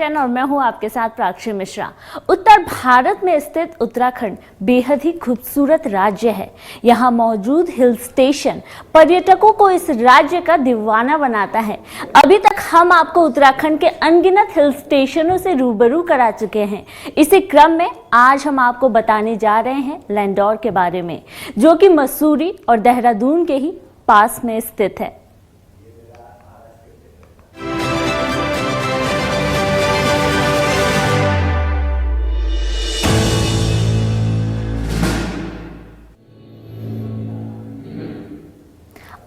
10 और मैं हूं आपके साथ प्राक्षी मिश्रा। उत्तर भारत में स्थित उत्तराखंड बेहद ही खूबसूरत राज्य है। यहां मौजूद हिल स्टेशन पर्यटकों को इस राज्य का दीवाना बनाता है। अभी तक हम आपको उत्तराखंड के अनगिनत हिल स्टेशनों से रूबरू करा चुके हैं। इसी क्रम में आज हम आपको बताने जा रहे हैं लैंडौर के बारे में, जो कि मसूरी और देहरादून के ही पास में स्थित है।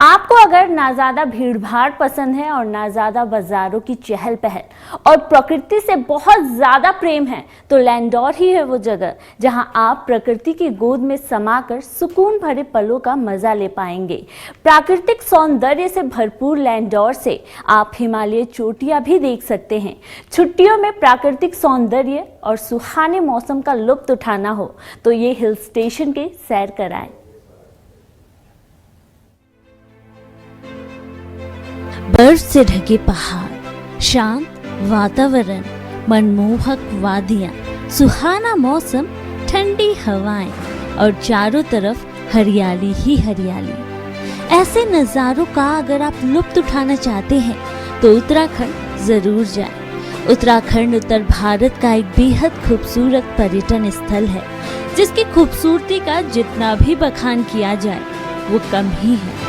आपको अगर ना ज़्यादा भीड़ भाड़ पसंद है और ना ज़्यादा बाजारों की चहल पहल और प्रकृति से बहुत ज़्यादा प्रेम है, तो लैंडौर ही है वो जगह जहां आप प्रकृति की गोद में समाकर सुकून भरे पलों का मजा ले पाएंगे। प्राकृतिक सौंदर्य से भरपूर लैंडौर से आप हिमालय चोटियां भी देख सकते हैं। छुट्टियों में प्राकृतिक सौंदर्य और सुहाने मौसम का लुत्फ उठाना हो तो ये हिल स्टेशन के सैर कराएं। बर्फ से ढके पहाड़, शांत वातावरण, मनमोहक वादियां, सुहाना मौसम, ठंडी हवाएं और चारों तरफ हरियाली ही हरियाली। ऐसे नज़ारों का अगर आप लुत्फ उठाना चाहते हैं तो उत्तराखंड जरूर जाएं। उत्तराखंड उत्तर भारत का एक बेहद खूबसूरत पर्यटन स्थल है, जिसकी खूबसूरती का जितना भी बखान किया जाए वो कम ही है।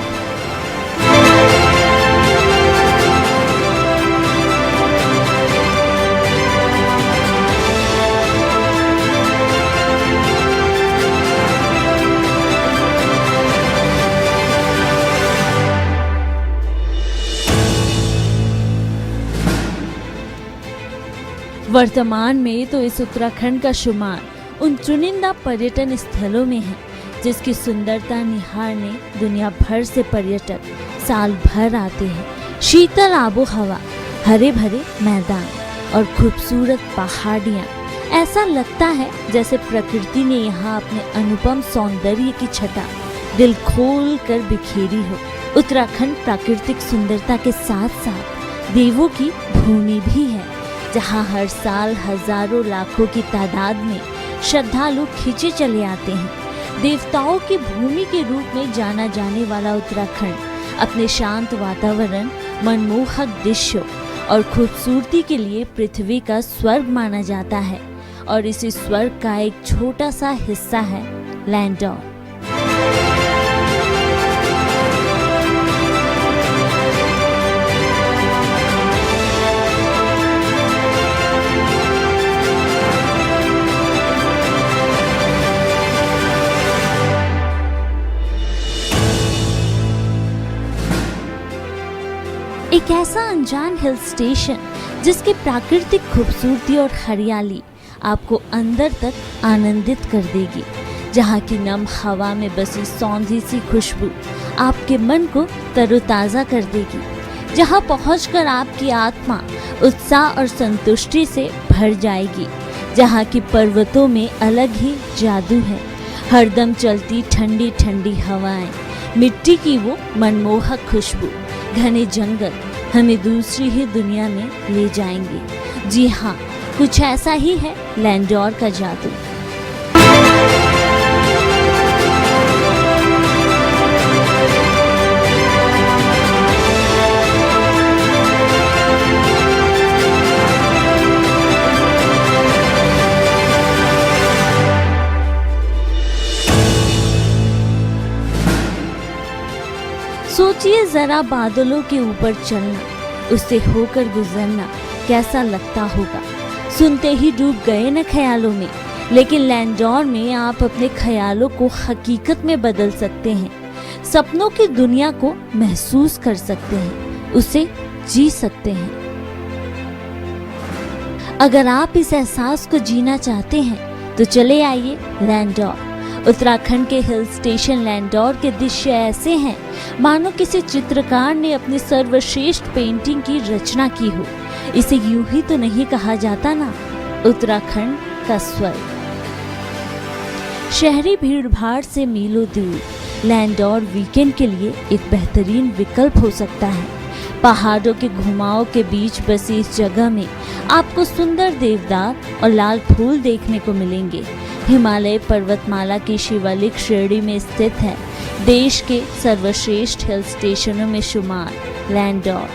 वर्तमान में तो इस उत्तराखंड का शुमार उन चुनिंदा पर्यटन स्थलों में है जिसकी सुंदरता निहारने दुनिया भर से पर्यटक साल भर आते हैं। शीतल आबो हवा, हरे भरे मैदान और खूबसूरत पहाड़ियाँ, ऐसा लगता है जैसे प्रकृति ने यहाँ अपने अनुपम सौंदर्य की छटा दिल खोल कर बिखेरी हो। उत्तराखंड प्राकृतिक सुंदरता के साथ साथ देवों की भूमि भी है, जहाँ हर साल हजारों लाखों की तादाद में श्रद्धालु खींचे चले आते हैं। देवताओं की भूमि के रूप में जाना जाने वाला उत्तराखंड अपने शांत वातावरण, मनमोहक दृश्यों और खूबसूरती के लिए पृथ्वी का स्वर्ग माना जाता है, और इसी स्वर्ग का एक छोटा सा हिस्सा है लैंडौर। एक ऐसा अनजान हिल स्टेशन जिसकी प्राकृतिक खूबसूरती और हरियाली आपको अंदर तक आनंदित कर देगी, जहाँ की नम हवा में बसी सौंधी सी खुशबू आपके मन को तरोताज़ा कर देगी, जहाँ पहुंचकर आपकी आत्मा उत्साह और संतुष्टि से भर जाएगी, जहाँ की पर्वतों में अलग ही जादू है। हरदम चलती ठंडी ठंडी हवाएं, मिट्टी की वो मनमोहक खुशबू, घने जंगल हमें दूसरी ही दुनिया में ले जाएंगे। जी हाँ, कुछ ऐसा ही है लैंडौर का जादू। सोचिए जरा, बादलों के ऊपर चलना, उससे होकर गुजरना कैसा लगता होगा। सुनते ही डूब गए न ख्यालों में, लेकिन लैंडौर में आप अपने ख्यालों को हकीकत में बदल सकते हैं। सपनों की दुनिया को महसूस कर सकते हैं, उसे जी सकते हैं। अगर आप इस एहसास को जीना चाहते हैं तो चले आइए लैंडौर। उत्तराखंड के हिल स्टेशन लैंडौर के दृश्य ऐसे हैं मानो किसी चित्रकार ने अपनी सर्वश्रेष्ठ पेंटिंग की रचना की हो। इसे यूं ही तो नहीं कहा जाता ना, उत्तराखंड का स्वर्ग। शहरी भीड़ भाड़ से मीलों दूर लैंडौर वीकेंड के लिए एक बेहतरीन विकल्प हो सकता है। पहाड़ों के घुमाव के बीच बसी इस जगह में आपको सुंदर देवदार और लाल फूल देखने को मिलेंगे। हिमालय पर्वतमाला की शिवालिक श्रेणी में स्थित है देश के सर्वश्रेष्ठ हिल स्टेशनों में शुमार लैंडौर।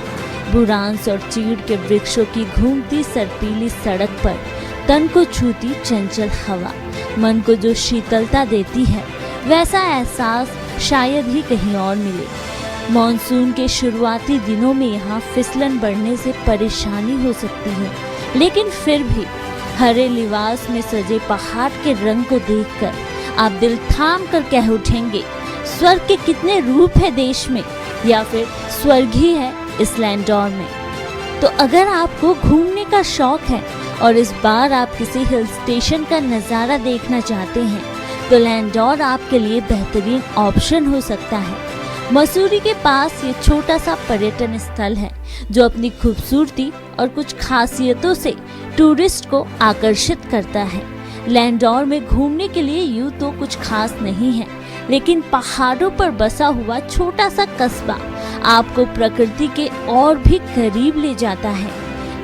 बुरांस और चीड़ के वृक्षों की घूमती सर्पीली सड़क पर तन को छूती चंचल हवा मन को जो शीतलता देती है, वैसा एहसास शायद ही कहीं और मिले। मॉनसून के शुरुआती दिनों में यहाँ फिसलन बढ़ने से परेशानी हो सकती है, लेकिन फिर भी हरे लिबास में सजे पहाड़ के रंग को देखकर आप दिल थाम कर कह उठेंगे, स्वर्ग के कितने रूप है देश में, या फिर स्वर्ग ही है इस लैंडौर में। तो अगर आपको घूमने का शौक है और इस बार आप किसी हिल स्टेशन का नज़ारा देखना चाहते हैं, तो लैंडौर आपके लिए बेहतरीन ऑप्शन हो सकता है। मसूरी के पास ये छोटा सा पर्यटन स्थल है जो अपनी खूबसूरती और कुछ खासियतों से टूरिस्ट को आकर्षित करता है। लैंडौर में घूमने के लिए यूँ तो कुछ खास नहीं है, लेकिन पहाड़ों पर बसा हुआ छोटा सा कस्बा आपको प्रकृति के और भी करीब ले जाता है।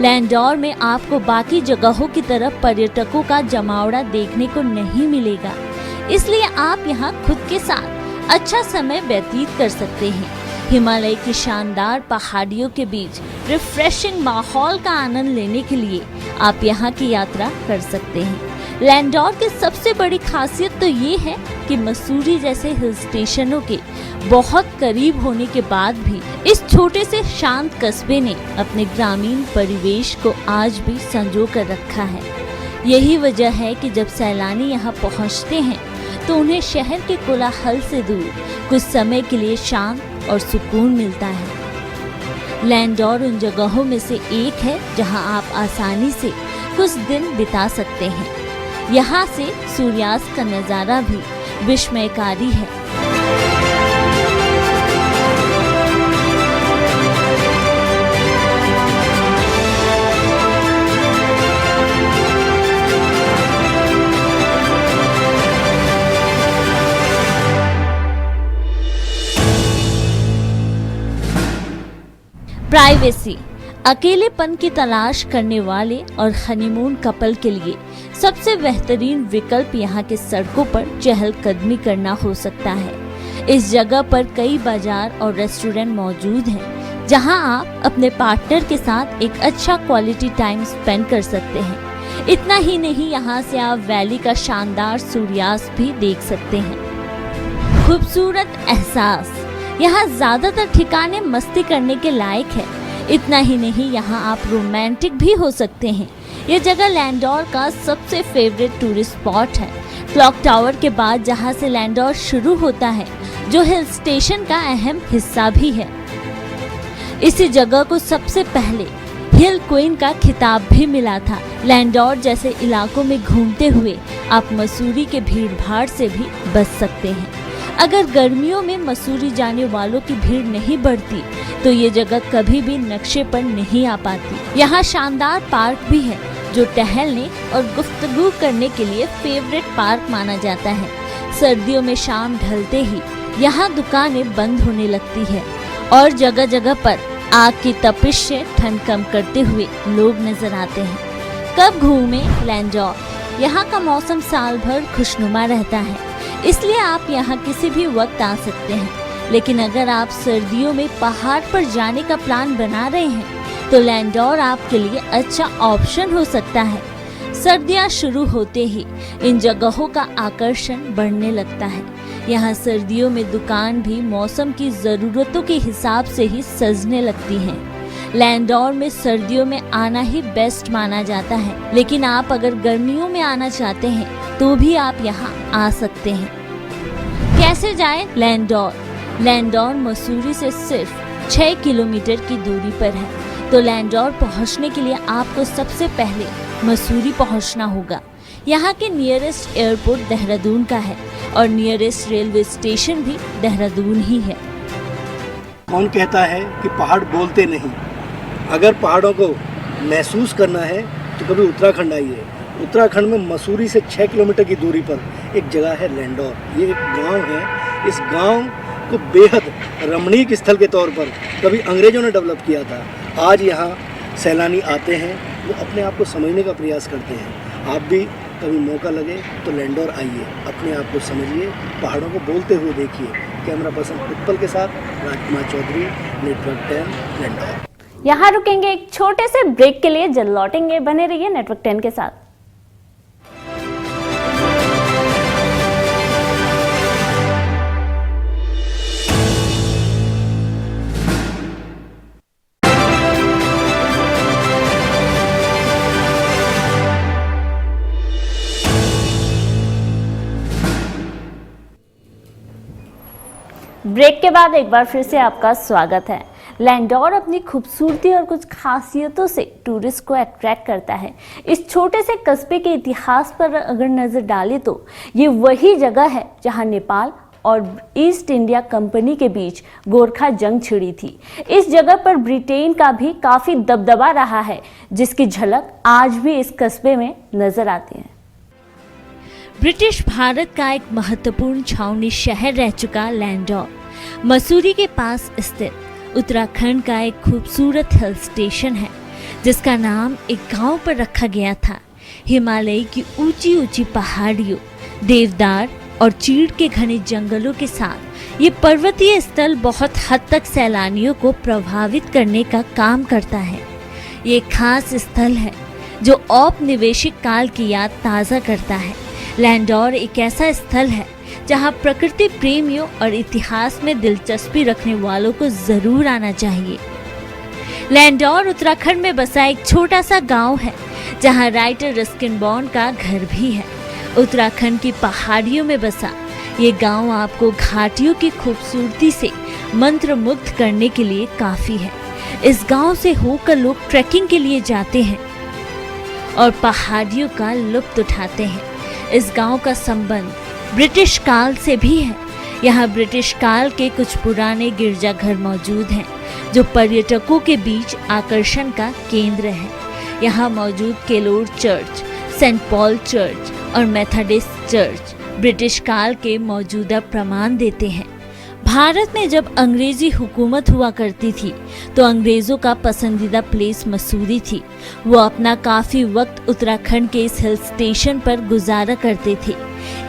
लैंडौर में आपको बाकी जगहों की तरफ पर्यटकों का जमावड़ा देखने को नहीं मिलेगा, इसलिए आप यहाँ खुद के साथ अच्छा समय व्यतीत कर सकते हैं। हिमालय की शानदार पहाड़ियों के बीच रिफ्रेशिंग माहौल का आनंद लेने के लिए आप यहाँ की यात्रा कर सकते हैं। लैंडौर की सबसे बड़ी खासियत तो ये है कि मसूरी जैसे हिल स्टेशनों के बहुत करीब होने के बाद भी इस छोटे से शांत कस्बे ने अपने ग्रामीण परिवेश को आज भी संजो कर रखा है। यही वजह है कि जब सैलानी यहाँ पहुँचते हैं तो उन्हें शहर के कोलाहल से दूर कुछ समय के लिए शांत और सुकून मिलता है। लैंडौर उन जगहों में से एक है जहां आप आसानी से कुछ दिन बिता सकते हैं। यहाँ से सूर्यास्त का नज़ारा भी विस्मयकारी है। प्राइवेसी, अकेलेपन की तलाश करने वाले और हनीमून कपल के लिए सबसे बेहतरीन विकल्प यहाँ के सड़कों पर चहलकदमी करना हो सकता है। इस जगह पर कई बाजार और रेस्टोरेंट मौजूद हैं, जहाँ आप अपने पार्टनर के साथ एक अच्छा क्वालिटी टाइम स्पेंड कर सकते हैं। इतना ही नहीं, यहाँ से आप वैली का शानदार सूर्यास्त भी देख सकते हैं। खूबसूरत एहसास, यहाँ ज्यादातर ठिकाने मस्ती करने के लायक है। इतना ही नहीं, यहाँ आप रोमांटिक भी हो सकते हैं। ये जगह लैंडौर का सबसे फेवरेट टूरिस्ट स्पॉट है। क्लॉक टावर के बाद जहाँ से लैंडौर शुरू होता है, जो हिल स्टेशन का अहम हिस्सा भी है। इसी जगह को सबसे पहले हिल क्वीन का खिताब भी मिला था। लैंडौर जैसे इलाकों में घूमते हुए आप मसूरी के भीड़ भाड़ से भी बच सकते हैं। अगर गर्मियों में मसूरी जाने वालों की भीड़ नहीं बढ़ती तो ये जगह कभी भी नक्शे पर नहीं आ पाती। यहाँ शानदार पार्क भी है जो टहलने और गुफ्तगू करने के लिए फेवरेट पार्क माना जाता है। सर्दियों में शाम ढलते ही यहाँ दुकानें बंद होने लगती है और जगह जगह पर आग की तपिश से ठंड कम करते हुए लोग नजर आते हैं। कब घूमें लैंडौर? यहाँ का मौसम साल भर खुशनुमा रहता है, इसलिए आप यहाँ किसी भी वक्त आ सकते हैं। लेकिन अगर आप सर्दियों में पहाड़ पर जाने का प्लान बना रहे हैं तो लैंडौर आपके लिए अच्छा ऑप्शन हो सकता है। सर्दियाँ शुरू होते ही इन जगहों का आकर्षण बढ़ने लगता है। यहाँ सर्दियों में दुकान भी मौसम की ज़रूरतों के हिसाब से ही सजने लगती हैं। लैंडौर में सर्दियों में आना ही बेस्ट माना जाता है, लेकिन आप अगर गर्मियों में आना चाहते हैं तो भी आप यहाँ आ सकते हैं। कैसे जाएं लैंडौर? लैंडौर मसूरी से सिर्फ 6 किलोमीटर की दूरी पर है, तो लैंडौर पहुँचने के लिए आपको सबसे पहले मसूरी पहुँचना होगा। यहाँ के नियरेस्ट एयरपोर्ट देहरादून का है और नियरेस्ट रेलवे स्टेशन भी देहरादून ही है। कौन कहता है कि पहाड़ बोलते नहीं? अगर पहाड़ों को महसूस करना है तो कभी उत्तराखंड आइए। उत्तराखंड में मसूरी से 6 किलोमीटर की दूरी पर एक जगह है लैंडौर। ये एक गांव है। इस गांव को बेहद रमणीक स्थल के तौर पर कभी अंग्रेज़ों ने डेवलप किया था। आज यहाँ सैलानी आते हैं, वो अपने आप को समझने का प्रयास करते हैं। आप भी कभी मौका लगे तो लैंडोर आइए, अपने आप को समझिए, पहाड़ों को बोलते हुए देखिए। कैमरा पर्सन उत्पल के साथ राजकुमार चौधरी, नेटवर्क 10 लैंडोर। यहाँ रुकेंगे एक छोटे से ब्रेक के लिए, जल्द लौटेंगे, बने रहिए नेटवर्क 10 के साथ। ब्रेक के बाद एक बार फिर से आपका स्वागत है। लैंडोर अपनी खूबसूरती और कुछ खासियतों से टूरिस्ट को अट्रैक्ट करता है। इस छोटे से कस्बे के इतिहास पर अगर नज़र डालें तो ये वही जगह है जहां नेपाल और ईस्ट इंडिया कंपनी के बीच गोरखा जंग छिड़ी थी। इस जगह पर ब्रिटेन का भी काफ़ी दबदबा रहा है, जिसकी झलक आज भी इस कस्बे में नजर आती है। ब्रिटिश भारत का एक महत्वपूर्ण छावनी शहर रह चुका लैंडोर मसूरी के पास स्थित उत्तराखंड का एक खूबसूरत हिल स्टेशन है, जिसका नाम एक गांव पर रखा गया था। हिमालय की ऊंची ऊंची पहाड़ियों, देवदार और चीड़ के घने जंगलों के साथ ये पर्वतीय स्थल बहुत हद तक सैलानियों को प्रभावित करने का काम करता है। ये खास स्थल है जो औपनिवेशिक काल की याद ताज़ा करता है। लैंडोर एक ऐसा स्थल है जहां प्रकृति प्रेमियों और इतिहास में दिलचस्पी रखने वालों को जरूर आना चाहिए। लैंडोर उत्तराखंड में बसा एक छोटा सा गांव है जहां राइटर रस्किन बॉन्ड का घर भी है। उत्तराखंड की पहाड़ियों में बसा ये गांव आपको घाटियों की खूबसूरती से मंत्रमुग्ध करने के लिए काफी है। इस गांव से होकर लोग ट्रैकिंग के लिए जाते हैं और पहाड़ियों का लुत्फ उठाते हैं। इस गांव का संबंध ब्रिटिश काल से भी है। यहाँ ब्रिटिश काल के कुछ पुराने गिरजाघर मौजूद हैं जो पर्यटकों के बीच आकर्षण का केंद्र है। यहाँ मौजूद केलोर चर्च, सेंट पॉल चर्च और मेथोडिस्ट चर्च ब्रिटिश काल के मौजूदा प्रमाण देते हैं। भारत में जब अंग्रेजी हुकूमत हुआ करती थी तो अंग्रेजों का पसंदीदा प्लेस मसूरी थी। वो अपना काफी वक्त उत्तराखंड के इस हिल स्टेशन पर गुजारा करते थे।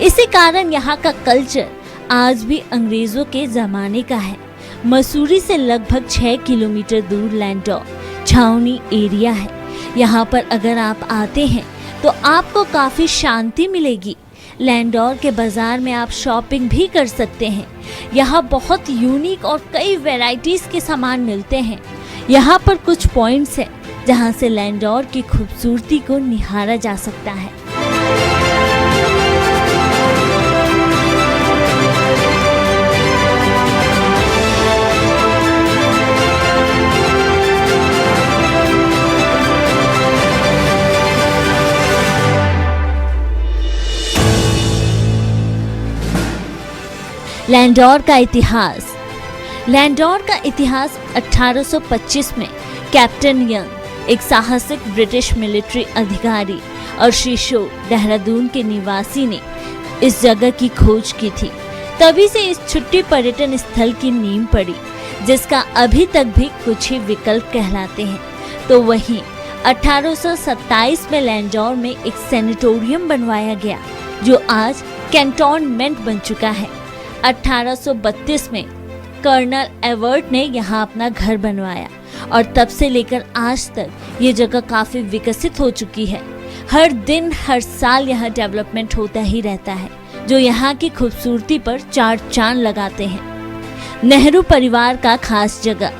इसी कारण यहाँ का कल्चर आज भी अंग्रेजों के जमाने का है। मसूरी से लगभग 6 किलोमीटर दूर लैंडोर छावनी एरिया है। यहाँ पर अगर आप आते हैं तो आपको काफी शांति मिलेगी। लैंडोर के बाजार में आप शॉपिंग भी कर सकते हैं। यहाँ बहुत यूनिक और कई वैरायटीज के सामान मिलते हैं। यहाँ पर कुछ पॉइंट्स हैं जहाँ से लैंडोर की खूबसूरती को निहारा जा सकता है। लैंडोर का इतिहास। लैंडोर का इतिहास 1825 में कैप्टन यंग, एक साहसिक ब्रिटिश मिलिट्री अधिकारी और शिशो देहरादून के निवासी ने इस जगह की खोज की थी। तभी से इस छुट्टी पर्यटन स्थल की नींव पड़ी, जिसका अभी तक भी कुछ ही विकल्प कहलाते हैं। तो वहीं 1827 में लैंडोर में एक सैनिटोरियम बनवाया गया जो आज कैंटोनमेंट बन चुका है। 1832 में कर्नल एवर्ट ने यहाँ अपना घर बनवाया और तब से लेकर आज तक ये जगह काफी विकसित हो चुकी है। हर दिन हर साल यहाँ डेवलपमेंट होता ही रहता है, जो यहाँ की खूबसूरती पर चार चांद लगाते हैं। नेहरू परिवार का खास जगह।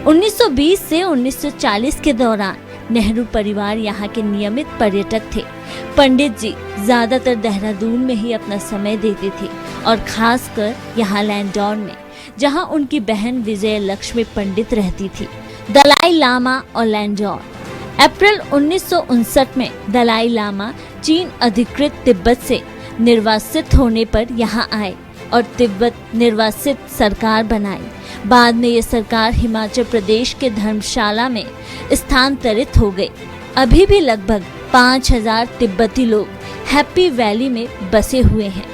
1920 से 1940 के दौरान नेहरू परिवार यहाँ के नियमित पर्यटक थे। पंडित जी ज्यादातर देहरादून में ही अपना समय देते थे और खासकर यहाँ लैंडोर में, जहाँ उनकी बहन विजय लक्ष्मी पंडित रहती थी। दलाई लामा और लैंडोर। अप्रैल 1959 में दलाई लामा चीन अधिकृत तिब्बत से निर्वासित होने पर यहाँ आए और तिब्बत निर्वासित सरकार बनाई। बाद में ये सरकार हिमाचल प्रदेश के धर्मशाला में स्थानांतरित हो गई। अभी भी लगभग 5000 तिब्बती लोग हैप्पी वैली में बसे हुए हैं।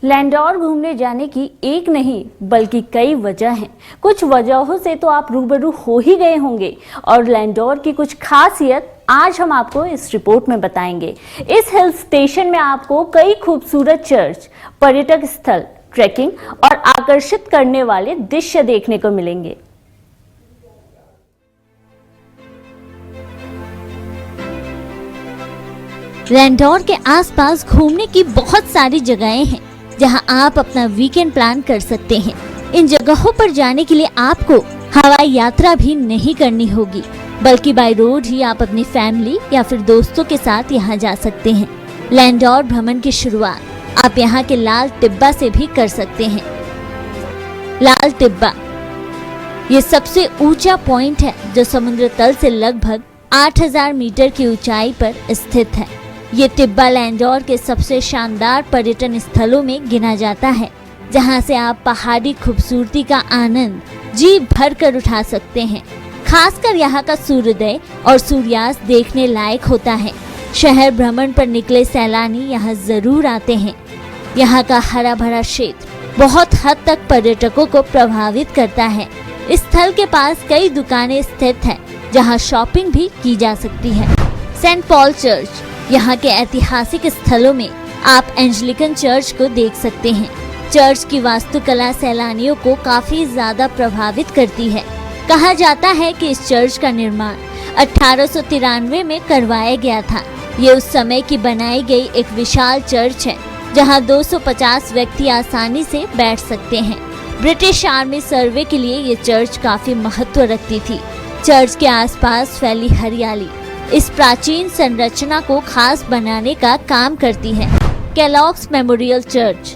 लैंडोर घूमने जाने की एक नहीं बल्कि कई वजह हैं। कुछ वजहों से तो आप रूबरू हो ही गए होंगे और लैंडोर की कुछ खासियत आज हम आपको इस रिपोर्ट में बताएंगे। इस हिल स्टेशन में आपको कई खूबसूरत चर्च, पर्यटक स्थल, ट्रैकिंग और आकर्षित करने वाले दृश्य देखने को मिलेंगे। लैंडोर के आसपास घूमने की बहुत सारी जगहें हैं जहां आप अपना वीकेंड प्लान कर सकते हैं। इन जगहों पर जाने के लिए आपको हवाई यात्रा भी नहीं करनी होगी, बल्कि बाय रोड ही आप अपनी फैमिली या फिर दोस्तों के साथ यहां जा सकते हैं। लैंडोर भ्रमण की शुरुआत आप यहां के लाल टिब्बा से भी कर सकते हैं। लाल टिब्बा ये सबसे ऊंचा पॉइंट है जो समुद्र तल से लगभग 8000 मीटर की ऊंचाई पर स्थित है। ये टिब्बा लैंडोर के सबसे शानदार पर्यटन स्थलों में गिना जाता है, जहां से आप पहाड़ी खूबसूरती का आनंद जी भर कर उठा सकते हैं। खासकर यहाँ का सूर्योदय और सूर्यास्त देखने लायक होता है। शहर भ्रमण पर निकले सैलानी यहाँ जरूर आते हैं। यहाँ का हरा भरा क्षेत्र बहुत हद तक पर्यटकों को प्रभावित करता है। इस स्थल के पास कई दुकानें स्थित हैं, जहाँ शॉपिंग भी की जा सकती है। सेंट पॉल चर्च यहाँ के ऐतिहासिक स्थलों में आप एंजेलिकन चर्च को देख सकते हैं। चर्च की वास्तुकला सैलानियों को काफी ज्यादा प्रभावित करती है। कहा जाता है कि इस चर्च का निर्माण 1893 में करवाया गया था। ये उस समय की बनाई गई एक विशाल चर्च है, जहाँ 250 व्यक्ति आसानी से बैठ सकते हैं। ब्रिटिश आर्मी सर्वे के लिए ये चर्च काफी महत्व रखती थी। चर्च के आसपास फैली हरियाली इस प्राचीन संरचना को खास बनाने का काम करती है। Kellogg's memorial church.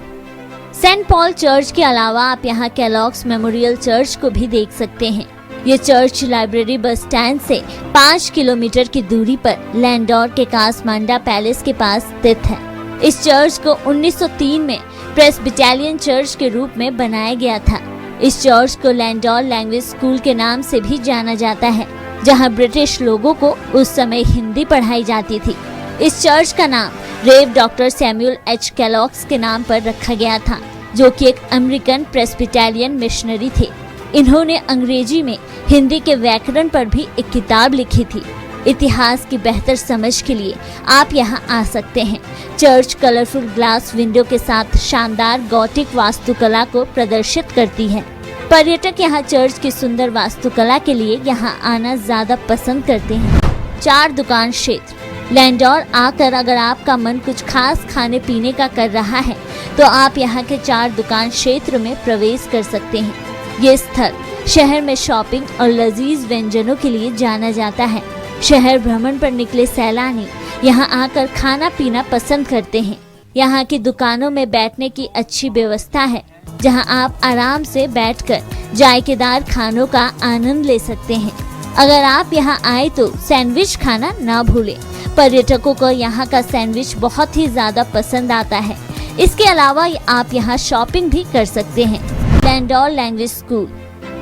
Saint Paul church के अलावा आप यहाँ केलॉग्स मेमोरियल चर्च को भी देख सकते हैं। ये चर्च लाइब्रेरी बस स्टैंड से 5 किलोमीटर की दूरी पर लैंडोर के कासमांडा पैलेस के पास स्थित है। इस चर्च को 1903 में प्रेस्बिटेरियन चर्च के रूप में बनाया गया था। इस चर्च को लैंडोर लैंग्वेज स्कूल के नाम से भी जाना जाता है, जहां ब्रिटिश लोगों को उस समय हिंदी पढ़ाई जाती थी। इस चर्च का नाम रेव डॉक्टर सैमुअल एच केलॉग्स के नाम पर रखा गया था, जो कि एक अमेरिकन प्रेस्बिटेरियन मिशनरी थे। इन्होंने अंग्रेजी में हिंदी के व्याकरण पर भी एक किताब लिखी थी। इतिहास की बेहतर समझ के लिए आप यहाँ आ सकते हैं। चर्च कलरफुल ग्लास विंडो के साथ शानदार गॉथिक वास्तुकला को प्रदर्शित करती है। पर्यटक यहाँ चर्च की सुंदर वास्तुकला के लिए यहाँ आना ज्यादा पसंद करते हैं। 4 दुकान क्षेत्र। लैंडोर आकर अगर आपका मन कुछ खास खाने पीने का कर रहा है तो आप यहाँ के 4 दुकान क्षेत्र में प्रवेश कर सकते हैं। ये स्थल शहर में शॉपिंग और लजीज व्यंजनों के लिए जाना जाता है। शहर भ्रमण पर निकले सैलानी यहाँ आकर खाना पीना पसंद करते हैं। यहाँ की दुकानों में बैठने की अच्छी व्यवस्था है, जहाँ आप आराम से बैठकर जायकेदार खानों का आनंद ले सकते हैं। अगर आप यहाँ आए तो सैंडविच खाना ना भूलें। पर्यटकों को यहाँ का सैंडविच बहुत ही ज्यादा पसंद आता है। इसके अलावा आप यहाँ शॉपिंग भी कर सकते हैं। Landour language school.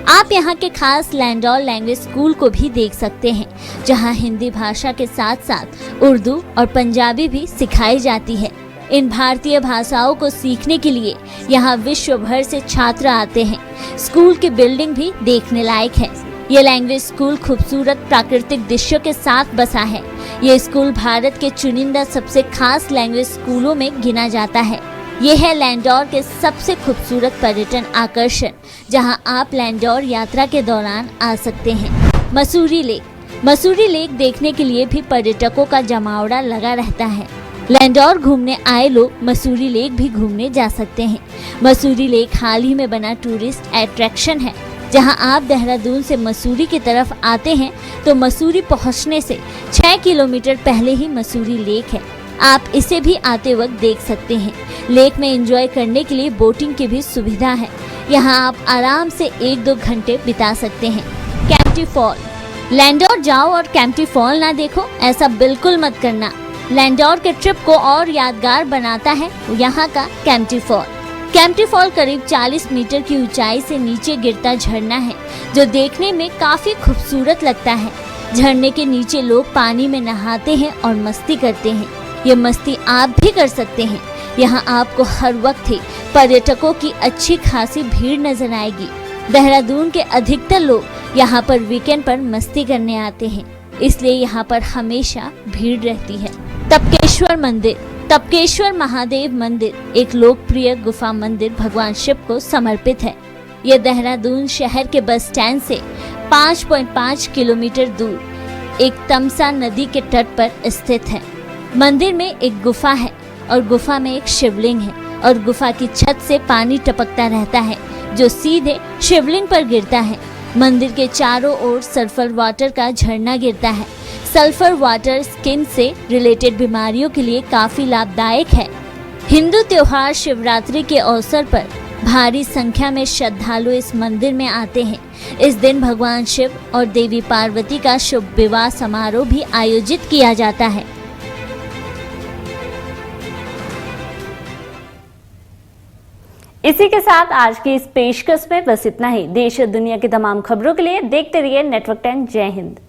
आप यहाँ के खास लैंडोर लैंग्वेज स्कूल को भी देख सकते हैं, जहाँ हिंदी भाषा के साथ साथ उर्दू और पंजाबी भी सिखाई जाती है। इन भारतीय भाषाओं को सीखने के लिए यहाँ विश्व भर से छात्र आते हैं। स्कूल की बिल्डिंग भी देखने लायक है। ये लैंग्वेज स्कूल खूबसूरत प्राकृतिक दृश्यों के साथ बसा है। ये स्कूल भारत के चुनिंदा सबसे खास लैंग्वेज स्कूलों में गिना जाता है। ये है लैंडोर के सबसे खूबसूरत पर्यटन आकर्षण, जहां आप लैंडोर यात्रा के दौरान आ सकते हैं। मसूरी लेक। मसूरी लेक देखने के लिए भी पर्यटकों का जमावड़ा लगा रहता है। लैंडोर घूमने आए लोग मसूरी लेक भी घूमने जा सकते हैं। मसूरी लेक हाल ही में बना टूरिस्ट अट्रैक्शन है। जहां आप देहरादून से मसूरी की तरफ आते हैं तो मसूरी पहुंचने से 6 किलोमीटर पहले ही मसूरी लेक है। आप इसे भी आते वक्त देख सकते हैं। लेक में एंजॉय करने के लिए बोटिंग की भी सुविधा है। यहाँ आप आराम से 1-2 घंटे बिता सकते हैं। कैंपटी फॉल। लैंडोर जाओ और कैंपटी फॉल ना देखो, ऐसा बिल्कुल मत करना। लैंडोर के ट्रिप को और यादगार बनाता है यहाँ का कैंपटी फॉल। कैंपटी फॉल करीब 40 मीटर की ऊंचाई से नीचे गिरता झरना है, जो देखने में काफी खूबसूरत लगता है। झरने के नीचे लोग पानी में नहाते हैं और मस्ती करते हैं। ये मस्ती आप भी कर सकते हैं। यहाँ आपको हर वक्त ही पर्यटकों की अच्छी खासी भीड़ नजर आएगी। देहरादून के अधिकतर लोग यहाँ पर वीकेंड पर मस्ती करने आते हैं, इसलिए यहाँ पर हमेशा भीड़ रहती है। तपकेश्वर मंदिर। तपकेश्वर महादेव मंदिर एक लोकप्रिय गुफा मंदिर भगवान शिव को समर्पित है। यह देहरादून शहर के बस स्टैंड से 5.5 किलोमीटर दूर एक तमसा नदी के तट पर स्थित है। मंदिर में एक गुफा है और गुफा में एक शिवलिंग है और गुफा की छत से पानी टपकता रहता है जो सीधे शिवलिंग पर गिरता है। मंदिर के चारों ओर सल्फर वाटर का झरना गिरता है। सल्फर वाटर स्किन से रिलेटेड बीमारियों के लिए काफी लाभदायक है। हिंदू त्योहार शिवरात्रि के अवसर पर भारी संख्या में श्रद्धालु इस मंदिर में आते हैं। इस दिन भगवान शिव और देवी पार्वती का शुभ विवाह समारोह भी आयोजित किया जाता है। इसी के साथ आज की इस पेशकश में बस इतना ही। देश और दुनिया की तमाम खबरों के लिए देखते रहिए नेटवर्क 10। जय हिंद।